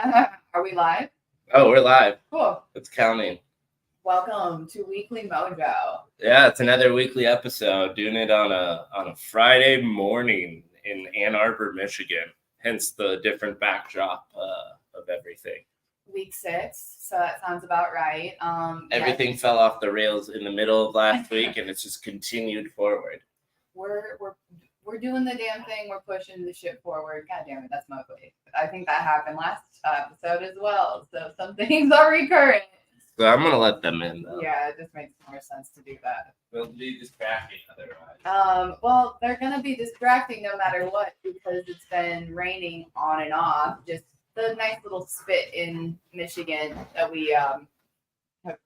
Are we live? Oh, we're live. Cool. It's counting. Welcome to Weekly Mojo. Yeah, it's another weekly episode. Doing it on a Friday morning in Ann Arbor, Michigan. Hence the different backdrop of everything. Week 6, so that sounds about right. Everything fell off the rails in the middle of last week, and it's just continued forward. We're doing the damn thing. We're pushing the shit forward. God damn it, that's Mowgli. I think that happened last episode as well. So some things are recurring. So I'm gonna let them in though. Yeah, it just makes more sense to do that. They'll be distracting otherwise. Well, they're gonna be distracting no matter what because it's been raining on and off. Just the nice little spit in Michigan that we have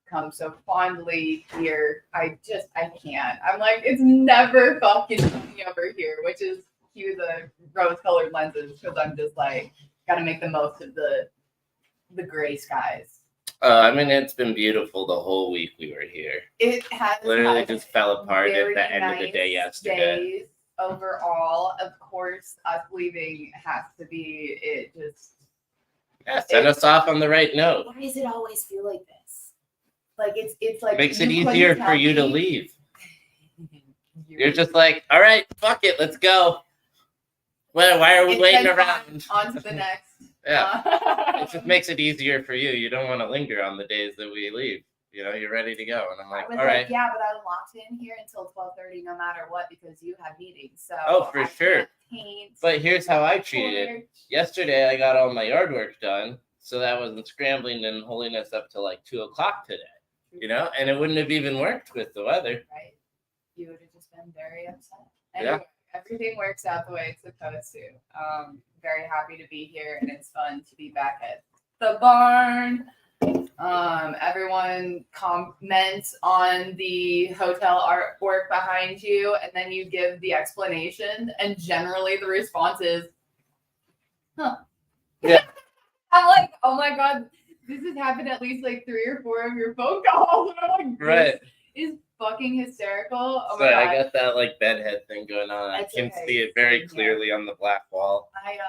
come so fondly here. I can't. I'm like, it's never fucking sunny over here, which is cue the rose-colored lenses because I'm just like, gotta make the most of the gray skies. I mean, it's been beautiful the whole week we were here. It has literally just fell apart at the end of the day yesterday. Days overall, of course, us leaving has to be it. Just set us off on the right note. Why does it always feel like this? Like it's like makes it easier for you to leave. You're just like, all right, fuck it, let's go. Well, why are we waiting around? On to the next. Yeah, it just makes it easier for you. You don't want to linger on the days that we leave. You know, you're ready to go, and I'm like, all right. Yeah, but I'm locked in here until 12:30, no matter what, because you have meetings. So for sure. But here's how I treated it. Yesterday, I got all my yard work done, so that wasn't scrambling and holding us up till like 2:00 today. You know, and it wouldn't have even worked with the weather. Right. You would have just been very upset. Anyway, everything works out the way it's supposed to. Very happy to be here, and it's fun to be back at the barn. Everyone comments on the hotel artwork behind you, and then you give the explanation, and generally the response is, huh. Yeah. I'm like, oh my God, this has happened at least like 3 or 4 of your phone calls. And I'm like, right. Is fucking hysterical. Oh so I got that like bedhead thing going on. That's I can see it very clearly on the black wall. I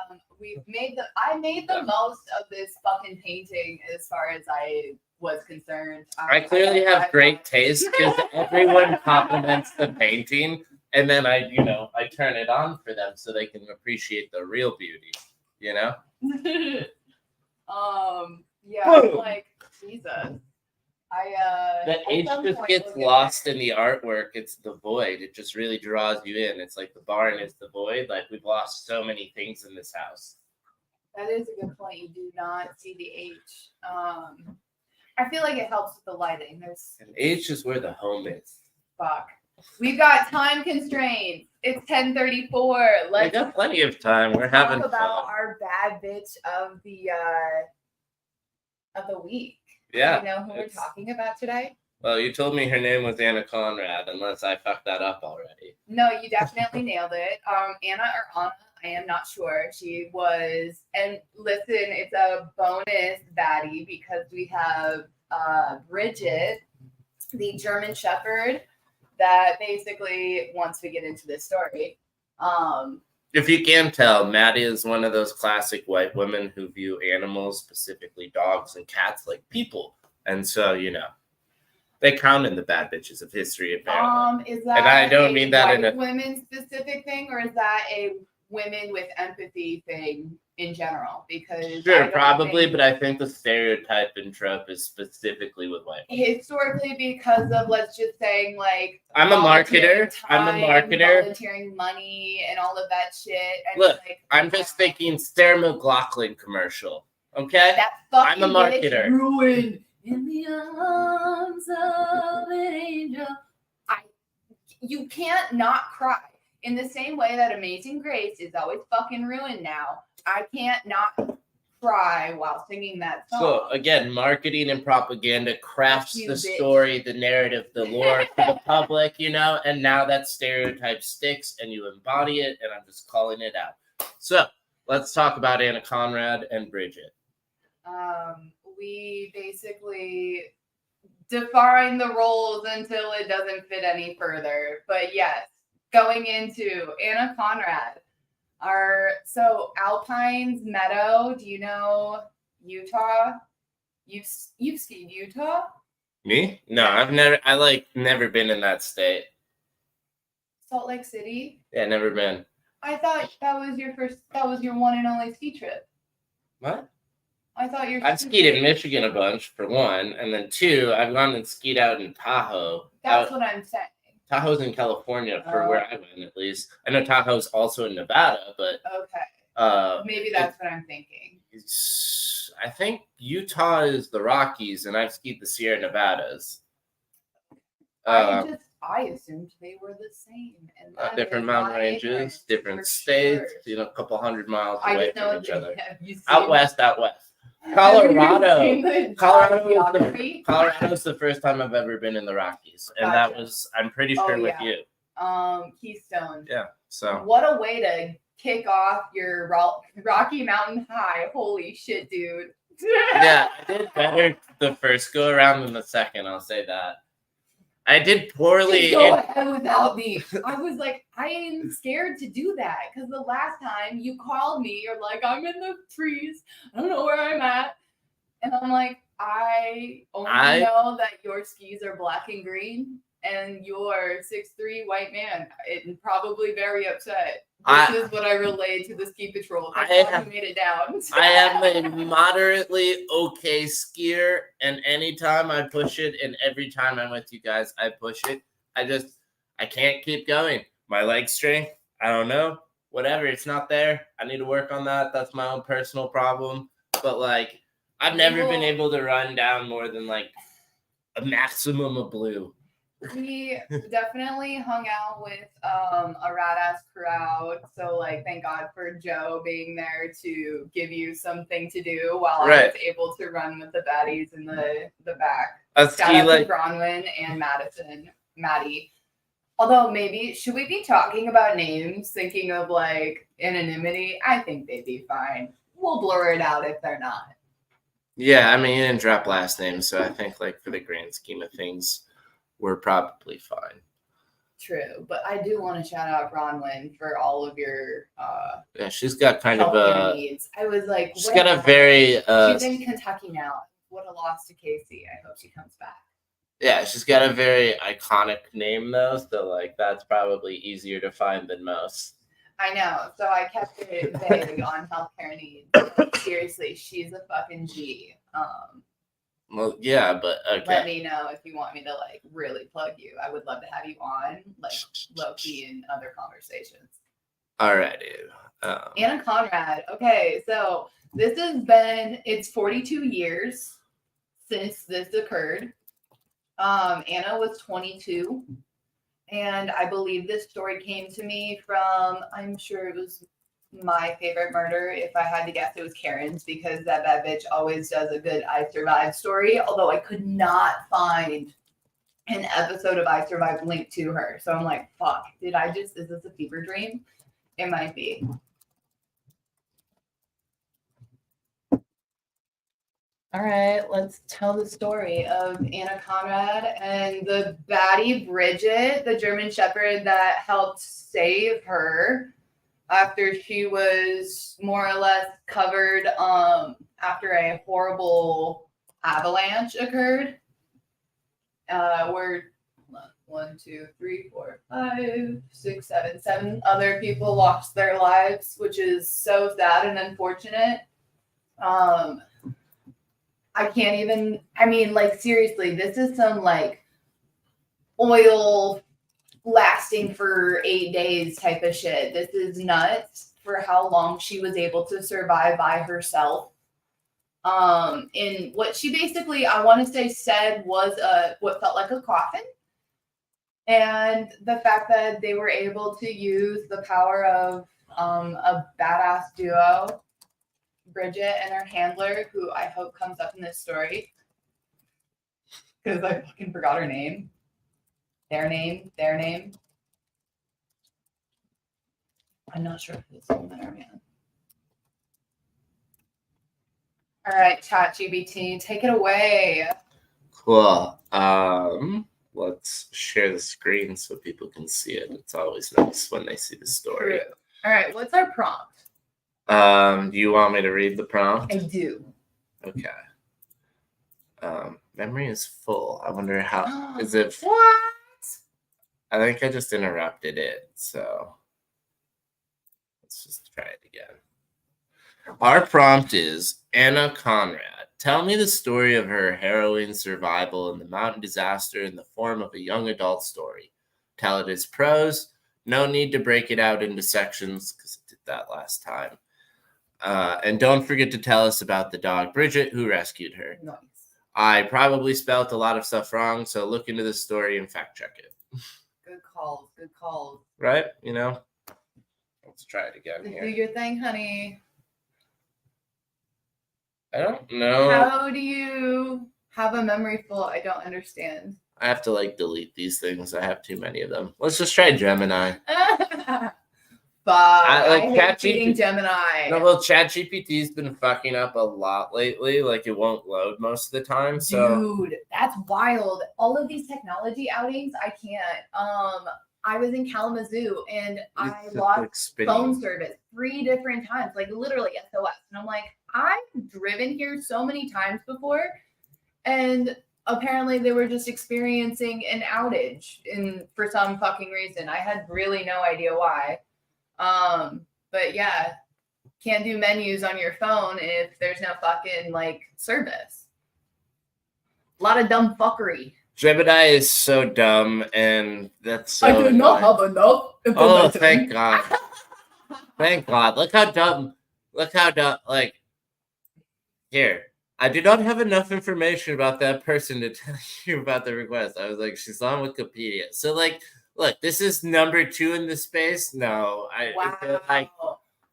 made the most of this fucking painting as far as I was concerned. I clearly have great taste because everyone compliments the painting, and then I turn it on for them so they can appreciate the real beauty. You know. Yeah. I'm like, Jesus. That H just gets lost in the artwork. It's the void. It just really draws you in. It's like the barn is the void. Like we've lost so many things in this house. That is a good point. You do not see the H. I feel like it helps with the lighting. And H is where the home is. Fuck. We've got time constraints. It's 10:34. We got plenty of time. We're having fun. Talk about our bad bitch of the week. Yeah. Do you know who we're talking about today? Well, you told me her name was Anna Conrad, unless I fucked that up already. No, you definitely nailed it. Anna or Anna, I am not sure. She was, and listen, it's a bonus baddie because we have Bridget, the German Shepherd, that basically wants to get into this story. If you can tell, Maddie is one of those classic white women who view animals, specifically dogs and cats, like people. And so, they count in the bad bitches of history, apparently. Is that and I don't mean that in a women specific thing, or is that a women with empathy thing in general? Because sure, probably, but I think the stereotype and trope is specifically with white women. Historically, because of, let's just say, like, I'm a marketer. Volunteering money and all of that shit. And look, I'm just thinking Sarah McLachlan commercial. Okay? I'm a marketer. Ruined in the arms of an angel. You can't not cry. In the same way that Amazing Grace is always fucking ruined now, I can't not cry while singing that song. So, again, marketing and propaganda crafts the story, the narrative, the lore for the public, and now that stereotype sticks and you embody it, and I'm just calling it out. So, let's talk about Anna Conrad and Bridget. We basically define the roles until it doesn't fit any further. But yes, going into Anna Conrad, so Alpine's Meadow, do you know Utah. You've skied Utah? Me? No, I've never been in that state. Salt Lake City? Yeah, never been. I thought that was your one and only ski trip. What? I thought I've skied in Michigan a bunch, for one, and then two, I've gone and skied out in Tahoe. That's what I'm saying. Tahoe's in California, for where I went, at least. I know Tahoe's also in Nevada, but maybe that's what I'm thinking. I think Utah is the Rockies, and I've skied the Sierra Nevadas. I assumed they were the same. And different mountain ranges, different states, sure. a couple 100 miles away from each other. Out west. Colorado is the first time I've ever been in the Rockies, and that was, I'm pretty sure, with you. Keystone. Yeah. So what a way to kick off your Rocky Mountain High! Holy shit, dude. Yeah, I did better the first go around than the second. I'll say that. I did poorly. Just go ahead without me. I was like, I am scared to do that because the last time you called me, you're like, I'm in the trees. I don't know where I'm at. And I'm like, I only know that your skis are black and green and you're 6'3" white man. And probably very upset. This is what I relayed to the ski patrol. That's how you made it down. I am a moderately okay skier, and anytime I push it, and every time I'm with you guys, I push it. I can't keep going. My leg strength, I don't know. Whatever, it's not there. I need to work on that. That's my own personal problem. But I've never been able to run down more than a maximum of blue. We definitely hung out with a rad ass crowd. So thank God for Joe being there to give you something to do while I was able to run with the baddies in the back. Shout out to Bronwyn and Maddie. Although should we be talking about names, thinking of anonymity? I think they'd be fine. We'll blur it out if they're not. Yeah, I mean, you didn't drop last names, so I think for the grand scheme of things, we're probably fine. True, but I do want to shout out Bronwyn for all of your yeah, she's got kind of a needs. I was like, she's got a very she's in Kentucky now. What a loss to Casey. I hope she comes back. Yeah, she's got a very iconic name though, so that's probably easier to find than most. I know, so I kept it vague on healthcare needs. Seriously, she's a fucking G. Well, yeah, but okay. Let me know if you want me to really plug you. I would love to have you on low key in other conversations. Alrighty. Anna Conrad. Okay, so it's 42 years since this occurred. Anna was 22, and I believe this story came to me from, I'm sure it was My Favorite Murder. If I had to guess, it was Karen's, because that bad bitch always does a good I Survived story, although I could not find an episode of I Survived linked to her. So I'm like, fuck, is this a fever dream? It might be. All right, let's tell the story of Anna Conrad and the baddie Bridget, the German Shepherd that helped save her after she was more or less covered after a horrible avalanche occurred. Where 1, 2, 3, 4, 5, 6, 7, 7 other people lost their lives, which is so sad and unfortunate. I can't even, seriously, this is some oil lasting for 8 days type of shit. This is nuts for how long she was able to survive by herself. In what she basically, I want to say, said was what felt like a coffin. And the fact that they were able to use the power of a badass duo, Bridget and her handler, who I hope comes up in this story, because I fucking forgot her name. Their name. I'm not sure if it's a woman or a man. All right, ChatGPT, take it away. Cool. Let's share the screen so people can see it. It's always nice when they see the story. True. All right, what's our prompt? Do you want me to read the prompt? I do. Okay. Memory is full. I wonder how is it. What? I think I just interrupted it. So let's just try it again. Our prompt is Anna Conrad. Tell me the story of her harrowing survival in the mountain disaster in the form of a young adult story. Tell it as prose. No need to break it out into sections because I did that last time. And don't forget to tell us about the dog Bridget who rescued her. Nice. I probably spelt a lot of stuff wrong, so look into the story and fact check it. Good calls. Good calls. Right? You know? Let's try it again Do here. your thing, honey. I don't know. How do you have a memory full? I don't understand. I have to like delete these things. I have too many of them. Let's just try Gemini. I hate cheating Gemini. No, well, ChatGPT's been fucking up a lot lately. Like it won't load most of the time. So Dude, that's wild. All of these technology outings, I can't. I was in Kalamazoo and I lost phone service 3 different times, like literally SOS. And I'm like, I've driven here so many times before, and apparently they were just experiencing an outage for some fucking reason. I had really no idea why. But yeah, can't do menus on your phone if there's no fucking like service. A lot of dumb fuckery. Gemini is so dumb, and that's so. I do not have enough information. Oh, thank God! Thank God! Look how dumb. Look how dumb. Like, here, I do not have enough information about that person to tell you about the request. I was like, she's on Wikipedia. So, like, look, this is number 2 in the space. No,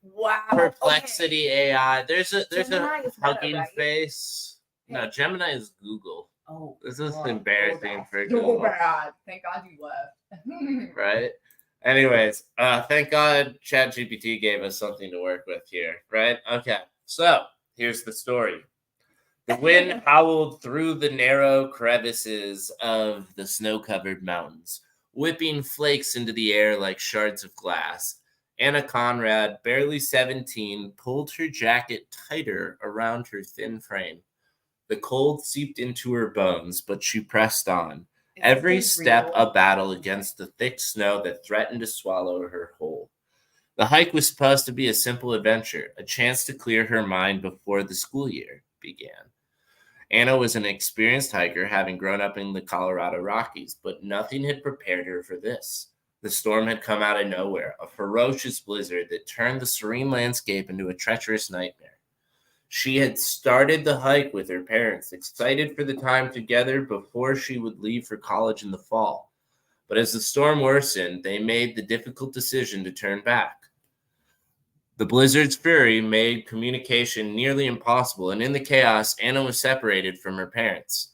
Wow. Perplexity AI. There's Gemini a is Hugging Meta, right? Face. No, Gemini is Google. Oh, This is God. embarrassing for So Google. bad. Thank God you left. Right? Anyways, thank God ChatGPT gave us something to work with here, right? Okay, so here's the story. The wind howled through the narrow crevices of the snow-covered mountains, whipping flakes into the air like shards of glass. Anna Conrad, barely 17, pulled her jacket tighter around her thin frame. The cold seeped into her bones, but she pressed on. Every step a battle against the thick snow that threatened to swallow her whole. The hike was supposed to be a simple adventure, a chance to clear her mind before the school year began. Anna was an experienced hiker, having grown up in the Colorado Rockies, but nothing had prepared her for this. The storm had come out of nowhere, a ferocious blizzard that turned the serene landscape into a treacherous nightmare. She had started the hike with her parents, excited for the time together before she would leave for college in the fall. But as the storm worsened, they made the difficult decision to turn back. The blizzard's fury made communication nearly impossible, and in the chaos, Anna was separated from her parents.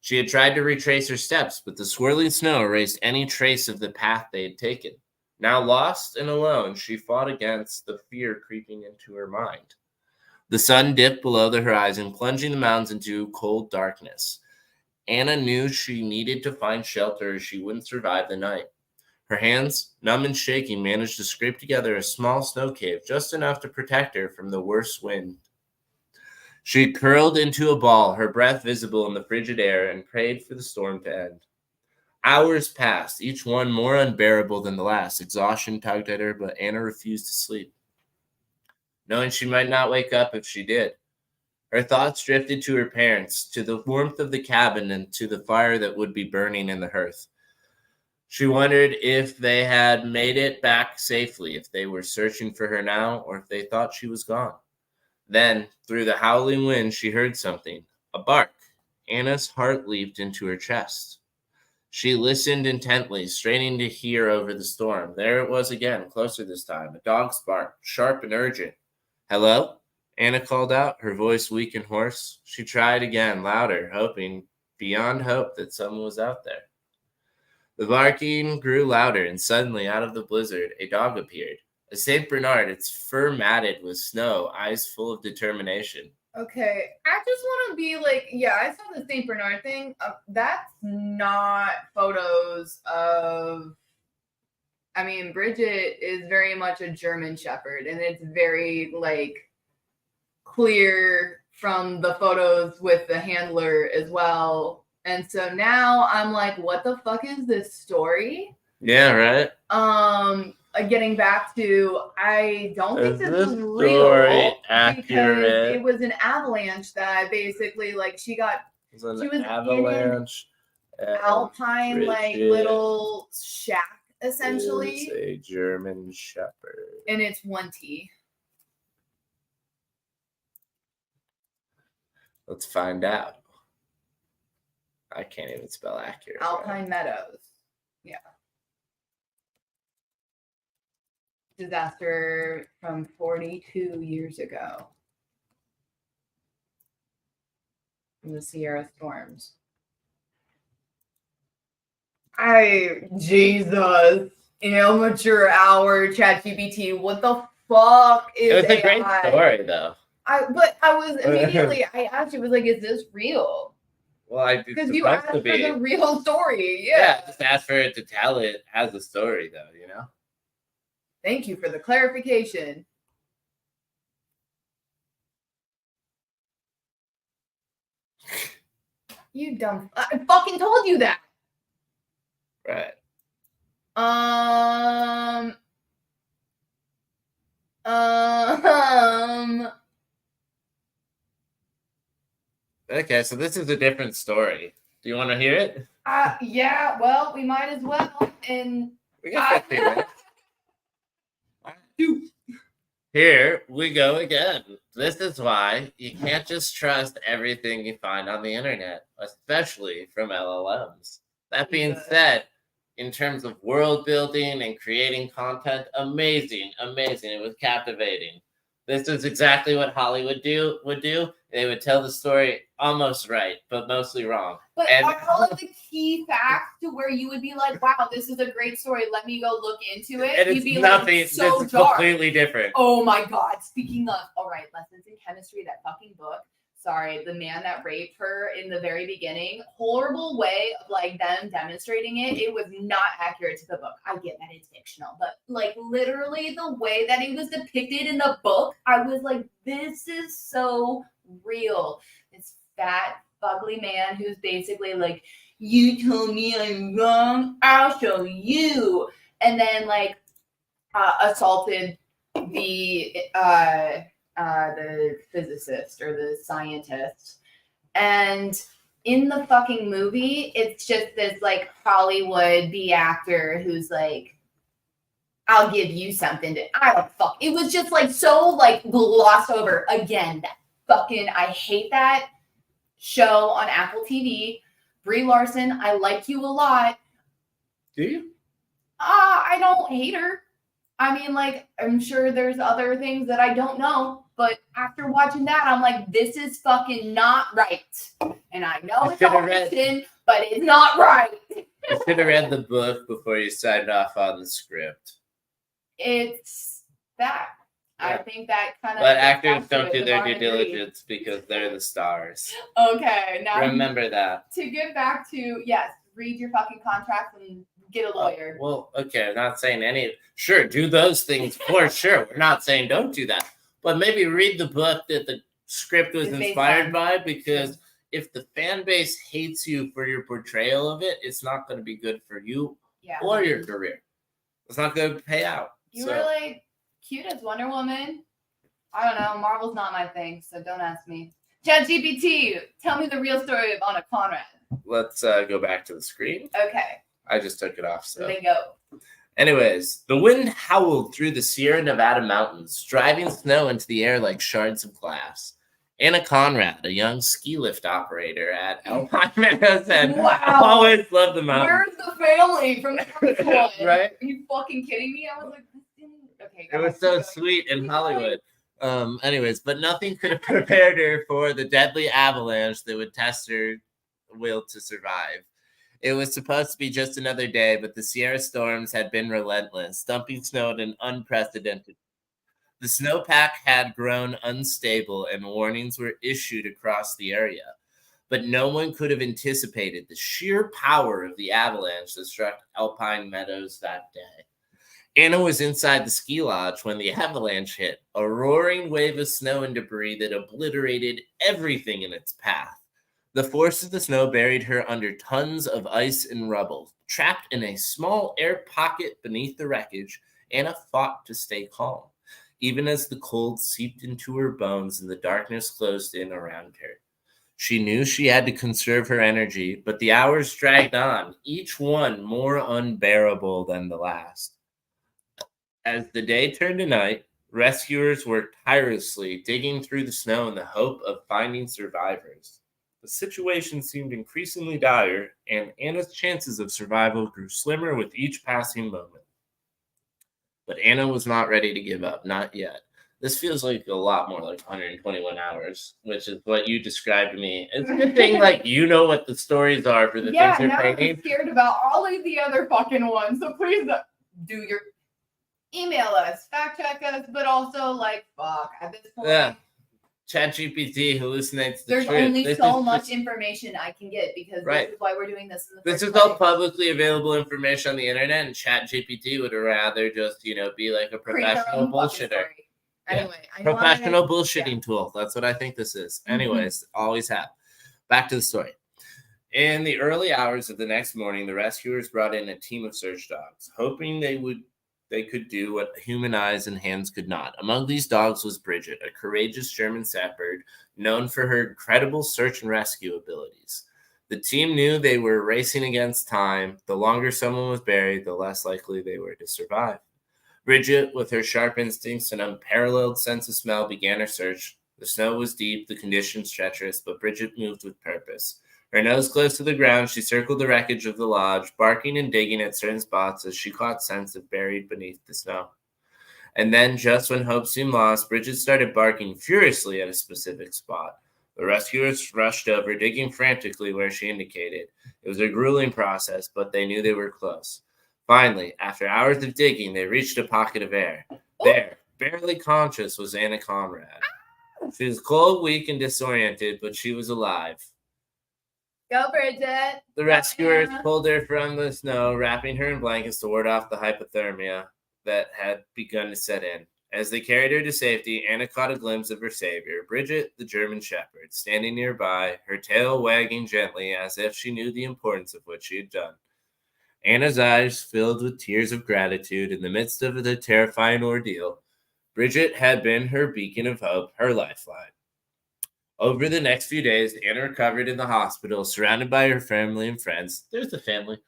She had tried to retrace her steps, but the swirling snow erased any trace of the path they had taken. Now lost and alone, she fought against the fear creeping into her mind. The sun dipped below the horizon, plunging the mountains into cold darkness. Anna knew she needed to find shelter or she wouldn't survive the night. Her hands, numb and shaking, managed to scrape together a small snow cave, just enough to protect her from the worst wind. She curled into a ball, her breath visible in the frigid air, and prayed for the storm to end. Hours passed, each one more unbearable than the last. Exhaustion tugged at her, but Anna refused to sleep, knowing she might not wake up if she did. Her thoughts drifted to her parents, to the warmth of the cabin, and to the fire that would be burning in the hearth. She wondered if they had made it back safely, if they were searching for her now, or if they thought she was gone. Then, through the howling wind, she heard something, a bark. Anna's heart leaped into her chest. She listened intently, straining to hear over the storm. There it was again, closer this time, a dog's bark, sharp and urgent. "Hello?" Anna called out, her voice weak and hoarse. She tried again, louder, hoping beyond hope that someone was out there. The barking grew louder, and suddenly, out of the blizzard, a dog appeared. A St. Bernard, its fur matted with snow, eyes full of determination. Okay, I just want to be like, yeah, I saw the St. Bernard thing. That's not photos of. I mean, Bridget is very much a German Shepherd, and it's very like clear from the photos with the handler as well. And so now I'm like, what the fuck is this story? Yeah, right. Getting back to, I don't think this this is story real accurate? because it was an avalanche that basically, like, she was avalanche. in an alpine, like, little shack essentially. Is a German Shepherd, and it's 1T. Let's find out. I can't even spell accurate. Alpine Meadows. Yeah. Disaster from 42 years ago. From the Sierra storms. Jesus. Amateur hour, ChatGPT. What the fuck is It was a AI? great story, though. But I was immediately, I asked you, was like, is this real? Well, because you asked for the real story. Yeah, just asked for it to tell it as a story, though, you know? Thank you for the clarification. You dumb. I fucking told you that. Right. Okay, so this is a different story. Do you want to hear it? Yeah, well, we might as well. And we got 15 minutes. Here we go again. This is why you can't just trust everything you find on the internet, especially from LLMs. That being said, in terms of world building and creating content, amazing. It was captivating. This is exactly what Hollywood would do. They would tell the story almost right, but mostly wrong. But are all of the key facts to where you would be like, wow, this is a great story. Let me go look into it. And You'd it's be nothing. Like, so it's dark. Completely different. Oh my God. Speaking of, all right, Lessons in Chemistry, that fucking book. Sorry, the man that raped her in the very beginning. Horrible way of like them demonstrating it. It was not accurate to the book. I get that it's fictional, but like literally the way that it was depicted in the book, I was like, this is so real. This fat, ugly man who's basically like, you told me I'm wrong, I'll show you. And then like assaulted the physicist or the scientist. And in the fucking movie, it's just this like Hollywood B actor who's like, I'll give you something to, I don't fuck. It was just like so like glossed over. Again, that fucking, I hate that show on Apple TV. Brie Larson, I like you a lot. Do you? I don't hate her. I mean, like, I'm sure there's other things that I don't know, but after watching that, I'm like, this is fucking not right. And I know it's all fiction, but it's not right. You should have read the book before you signed off on the script. It's that. Yeah. I think that kind of. But actors don't do their due diligence because they're the stars. Okay, now remember that. To get back to, yes, read your fucking contract and get a lawyer. Well, okay, I'm not saying sure, do those things for sure. We're not saying don't do that. But maybe read the book that the script was inspired by, because if the fan base hates you for your portrayal of it, it's not going to be good for you or your career. It's not going to pay out. You were like cute as Wonder Woman. I don't know. Marvel's not my thing, so don't ask me. ChatGPT, tell me the real story of Anna Conrad. Let's go back to the screen. Okay. I just took it off. So there they go. Anyways, the wind howled through the Sierra Nevada mountains, driving snow into the air like shards of glass. Anna Conrad, a young ski lift operator at Alpine Meadows, said, wow. I always loved the mountains. Where's the family from the first one? Right? Are you fucking kidding me? I was like, okay. It was so sweet in Hollywood. Anyways, but nothing could have prepared her for the deadly avalanche that would test her will to survive. It was supposed to be just another day, but the Sierra storms had been relentless, dumping snow at an unprecedented. The snowpack had grown unstable and warnings were issued across the area, but no one could have anticipated the sheer power of the avalanche that struck Alpine Meadows that day. Anna was inside the ski lodge when the avalanche hit, a roaring wave of snow and debris that obliterated everything in its path. The force of the snow buried her under tons of ice and rubble. Trapped in a small air pocket beneath the wreckage, Anna fought to stay calm, even as the cold seeped into her bones and the darkness closed in around her. She knew she had to conserve her energy, but the hours dragged on, each one more unbearable than the last. As the day turned to night, rescuers worked tirelessly, digging through the snow in the hope of finding survivors. The situation seemed increasingly dire, and Anna's chances of survival grew slimmer with each passing moment. But Anna was not ready to give up, not yet. This feels like a lot more like 121 hours, which is what you described to me. It's a good thing, like, you know what the stories are for the things you're now I'm painting. scared about all of the other fucking ones. So please do your email us, fact check us, but also like fuck at this point. Yeah. ChatGPT hallucinates the There's truth. only This so is much just- information I can get because Right. this is why we're doing this in the This first is place. all publicly available information on the internet, and ChatGPT would rather just, be like a Create their professional own fucking bullshitter. story. Yeah. Anyway, Professional bullshitting tool. That's what I think this is. Anyways, always have. Back to the story. In the early hours of the next morning, the rescuers brought in a team of search dogs, hoping they could do what human eyes and hands could not. Among these dogs was Bridget, a courageous German Shepherd known for her incredible search and rescue abilities. The team knew they were racing against time. The longer someone was buried, the less likely they were to survive. Bridget, with her sharp instincts and unparalleled sense of smell, began her search. The snow was deep, the conditions treacherous, but Bridget moved with purpose. Her nose close to the ground, she circled the wreckage of the lodge, barking and digging at certain spots as she caught scents of buried beneath the snow. And then, just when hope seemed lost, Bridget started barking furiously at a specific spot. The rescuers rushed over, digging frantically where she indicated. It was a grueling process, but they knew they were close. Finally, after hours of digging, they reached a pocket of air. There, barely conscious, was Anna Conrad. She was cold, weak, and disoriented, but she was alive. Go, Bridget. The rescuers pulled her from the snow, wrapping her in blankets to ward off the hypothermia that had begun to set in. As they carried her to safety, Anna caught a glimpse of her savior, Bridget, the German Shepherd, standing nearby, her tail wagging gently as if she knew the importance of what she had done. Anna's eyes filled with tears of gratitude in the midst of the terrifying ordeal. Bridget had been her beacon of hope, her lifeline. Over the next few days, Anna recovered in the hospital, surrounded by her family and friends. There's the family.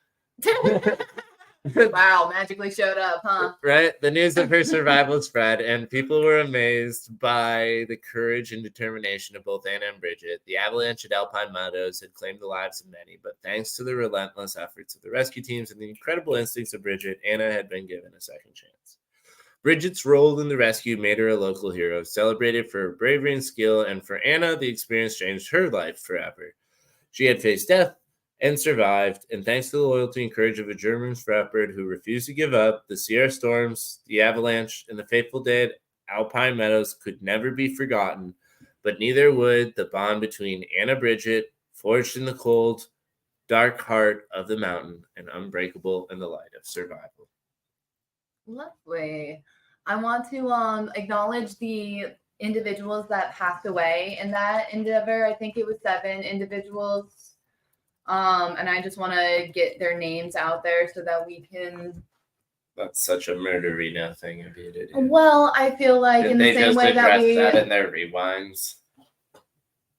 Wow, magically showed up, huh? Right? The news of her survival spread, and people were amazed by the courage and determination of both Anna and Bridget. The avalanche at Alpine Meadows had claimed the lives of many, but thanks to the relentless efforts of the rescue teams and the incredible instincts of Bridget, Anna had been given a second chance. Bridget's role in the rescue made her a local hero, celebrated for her bravery and skill, and for Anna, the experience changed her life forever. She had faced death and survived, and thanks to the loyalty and courage of a German Shepherd who refused to give up, the Sierra storms, the avalanche, and the fateful day at Alpine Meadows could never be forgotten, but neither would the bond between Anna Bridget, forged in the cold, dark heart of the mountain, and unbreakable in the light of survival. Lovely. I want to acknowledge the individuals that passed away in that endeavor. I think it was 7 individuals. And I just want to get their names out there so that we can. That's such a murderino thing of you to do. Well, I feel like Did in they the same just way that address we that in their rewinds?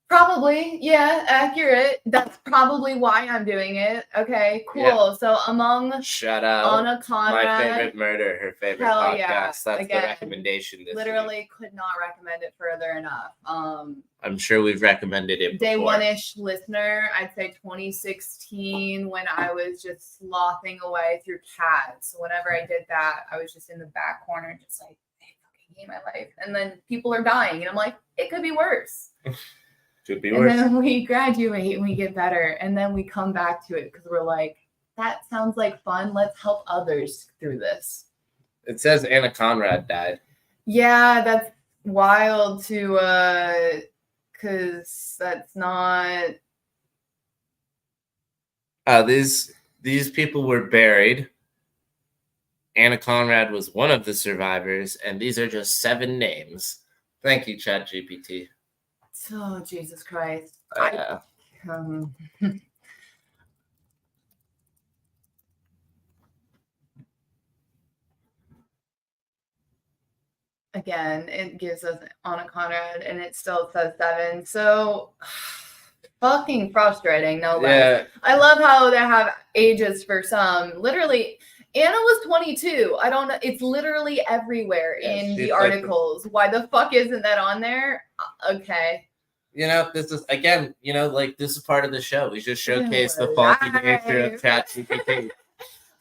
probably, yeah, accurate. That's probably why I'm doing it. Okay, cool. Yeah. So among Shout out Anna Conrad, my favorite murder, her favorite Hell podcast. yeah. That's Again, the recommendation this literally week. could not recommend it further enough. I'm sure we've recommended it Day before. one-ish listener, I'd say 2016 when I was just slothing away through cats. So whenever I did that, I was just in the back corner, just like, they fucking hate my life. And then people are dying, and I'm like, it could be worse. Could be And worse. then we graduate and we get better, and then we come back to it because we're like, that sounds like fun. Let's help others through this. It says Anna Conrad died. Yeah, that's wild to because that's not. These people were buried, Anna Conrad was one of the survivors, and these are just 7 names. Thank you, ChatGPT. Oh, Jesus Christ. Again, it gives us Anna Conrad, and it still says 7. So fucking frustrating, no less. I love how they have ages for some. Literally, Anna was 22. I don't know. It's literally everywhere in the articles. Why the fuck isn't that on there? Okay. This is, again, this is part of the show. We just showcase the faulty nature of ChatGPT.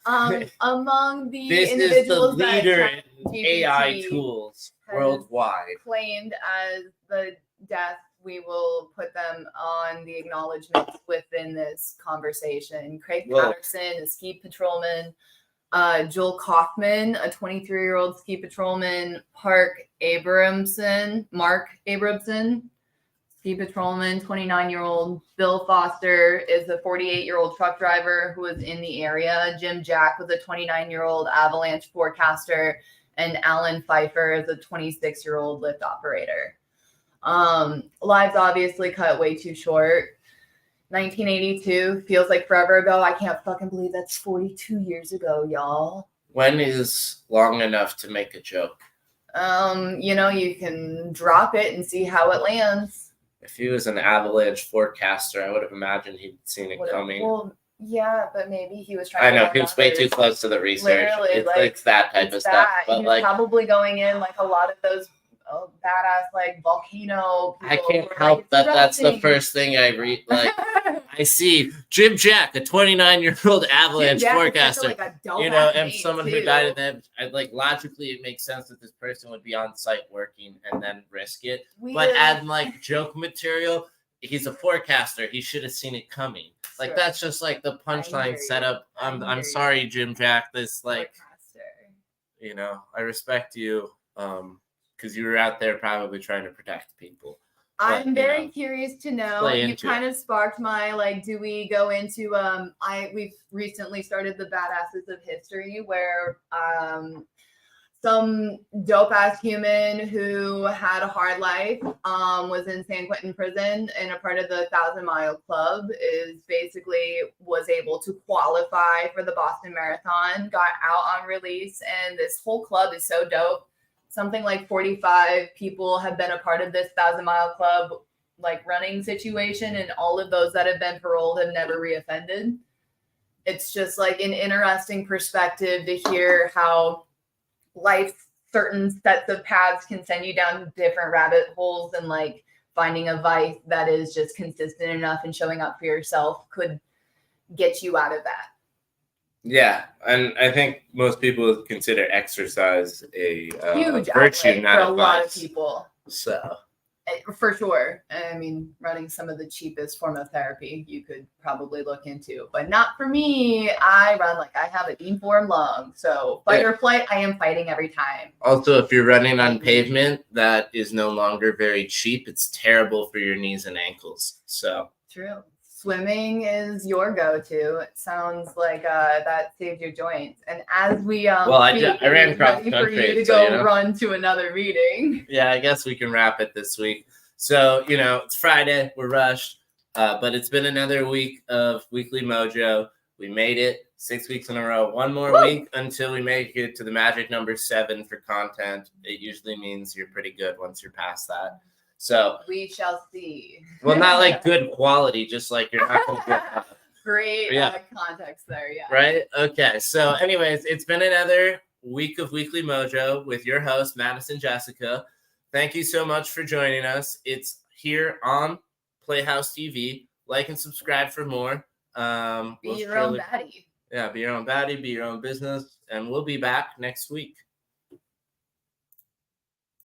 Among the this individuals is the leader that in AI tools worldwide. Claimed as the death, we will put them on the acknowledgments within this conversation. Craig Patterson, a ski patrolman. Joel Kaufman, a 23-year-old ski patrolman. Mark Abramson, ski patrolman, 29-year-old. Bill Foster is a 48-year-old truck driver who was in the area. Jim Jack was a 29-year-old avalanche forecaster. And Alan Pfeiffer is a 26-year-old lift operator. Lives obviously cut way too short. 1982 feels like forever ago. I can't fucking believe that's 42 years ago, y'all. When is long enough to make a joke? You can drop it and see how it lands. If he was an avalanche forecaster, I would have imagined he'd seen it coming. Well, yeah, but maybe he was trying to. I know, he was way too close to the research. It's that type of stuff. But he was probably going in like a lot of those badass volcano people. I can't help that that's the first thing I read. I see Jim Jack, a 29-year-old avalanche forecaster, and someone who died in them. Logically, it makes sense that this person would be on site working and then risk it. But add joke material, he's a forecaster. He should have seen it coming. That's just the punchline setup. I'm sorry, Jim Jack. This I respect you. Because you were out there probably trying to protect people. I'm very curious to know. You kind of sparked my do we go into we've recently started the Badasses of History, where some dope ass human who had a hard life was in San Quentin prison, and a part of the 1,000 Mile Club was able to qualify for the Boston Marathon, got out on release, and this whole club is so dope. Something like 45 people have been a part of this 1,000 Mile Club running situation, and all of those that have been paroled have never reoffended. It's just an interesting perspective to hear how certain sets of paths can send you down different rabbit holes, and finding a vice that is just consistent enough and showing up for yourself could get you out of that. Yeah, and I think most people consider exercise a huge virtue, not for a lot of people. So, for sure. I mean, running some of the cheapest form of therapy you could probably look into, but not for me. I run I have a deformed lung, so fight or flight. I am fighting every time. Also, if you're running on pavement that is no longer very cheap, it's terrible for your knees and ankles. So true. Swimming is your go-to. It sounds like that saved your joints. And as we I ran cross country for you to go run to another meeting. Yeah, I guess we can wrap it this week. So it's Friday. We're rushed, but it's been another week of Weekly Mojo. We made it 6 weeks in a row. One more week until we make it to the magic number 7 for content. It usually means you're pretty good once you're past that. So we shall see. Well, not good quality, just you're not going to get great context there, yeah. Right? Okay. So anyways, it's been another week of Weekly Mojo with your host, Madison Jessica. Thank you so much for joining us. It's here on Playhaus TV. Like and subscribe for more. Be your own baddie. Yeah, be your own baddie, be your own business, and we'll be back next week.